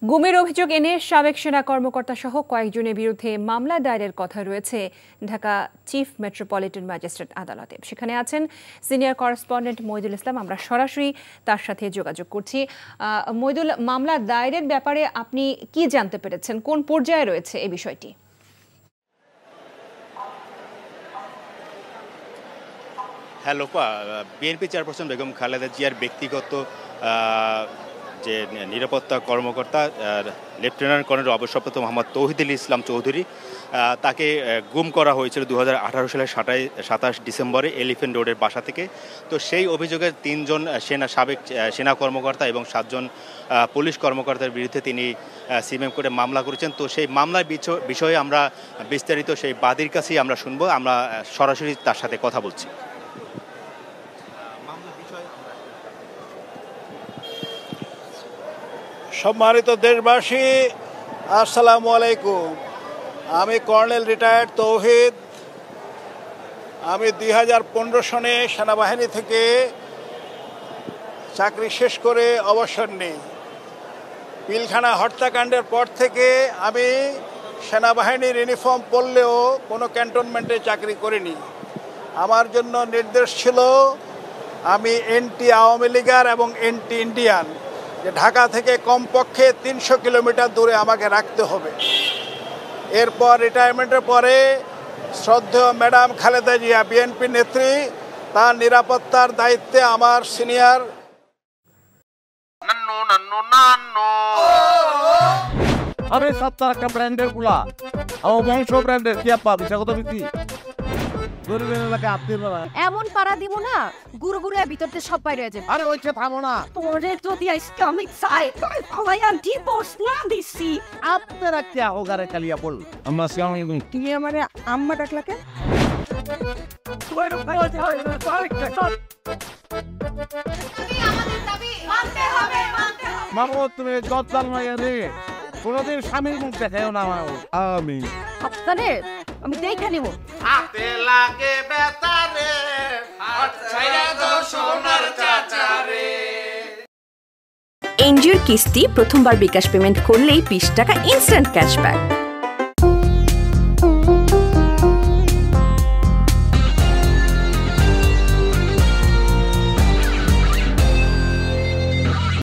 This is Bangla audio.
গুমের অভিযোগ এনে সাবেক সেনা কর্মকর্তা সহ কয়েকজনের বিরুদ্ধে মামলা দায়েরের কথা রয়েছে ঢাকা চিফ মেট্রোপলিটন ম্যাজিস্ট্রেট আদালতে। সেখানে আছেন সিনিয়র করেসপন্ডেন্ট মইদুল ইসলাম। আমরা সরাসরি তার সাথে যোগাযোগ করছি। মইদুল, মামলা দায়েরের ব্যাপারে আপনি কি জানতে পেরেছেন? কোন পর্যায়ে রয়েছে এই বিষয়টি? হ্যাঁ লোপা, বিএনপি চেয়ারপারসন বেগম খালেদা জিয়ার ব্যক্তিগত যে নিরাপত্তা কর্মকর্তা লেফটেন্যান্ট কর্নেল অবসরপ্রাপ্ত মোহাম্মদ তৌহিদুল ইসলাম চৌধুরী, তাকে গুম করা হয়েছিল 2018 সালের 27 ডিসেম্বরে এলিফ্যান্ট রোডের বাসা থেকে। তো সেই অভিযোগে 3 জন সাবেক সেনা কর্মকর্তা এবং 7 জন পুলিশ কর্মকর্তার বিরুদ্ধে তিনি সিএমএম করে মামলা করেছেন। তো সেই মামলার বিষয়ে আমরা বিস্তারিত সেই বাদীর কাছেই আমরা শুনবো। আমরা সরাসরি তার সাথে কথা বলছি। সম্মানিত দেশবাসী, আসসালামু আলাইকুম। আমি কর্নেল রিটায়ার্ড তৌহিদ। আমি 2015 সনে সেনাবাহিনী থেকে চাকরি শেষ করে অবসর নিই। পিলখানা হত্যাকাণ্ডের পর থেকে আমি সেনাবাহিনীর ইউনিফর্ম পরলেও কোনো ক্যান্টনমেন্টে চাকরি করিনি। আমার জন্য নির্দেশ ছিল আমি এন্টি আওয়ামী লীগার এবং এন্টি ইন্ডিয়ান, যে ঢাকা থেকে কমপক্ষে 300 কিলোমিটার দূরে আমাকে রাখতে হবে। এরপর রিটায়ারমেন্টের পরে শ্রদ্ধেয় ম্যাডাম খালেদা জিয়া বিএনপি নেত্রী তার নিরাপত্তার দায়িত্বে আমার সিনিয়র আরে সত্তর একটা ব্র্যান্ডের গুলা আমার বংশ ব্র্যান্ডের কি আপা বিষাগত বিক্রি এমন পাড়া দিব না গুরু গুরু ভিতরতে সব বাইরে হয়ে যাবে। আরে ওইটা থামো না, তোরে যদি ইসলামিক সাইড সবাই ডিভোর্স না দিছি আপনারা কি হোগারে কালিয়া বল আমরা সিয়াম তুমি আমারে আম্মা ডাকলা কেন? মামু তুমি জজ্জাল মাইয়া রে, কোনদিন স্বামীর মুখ দেখাও না আমি আপনারে আমি দেখে নিব। হাতে লাগে বেতারে হাত ছাইরা দাও সোনার চাচারে। এনজিওর কিস্তি প্রথমবার বিকাশ পেমেন্ট করলেই 20 টাকা ইনস্ট্যান্ট ক্যাশব্যাক।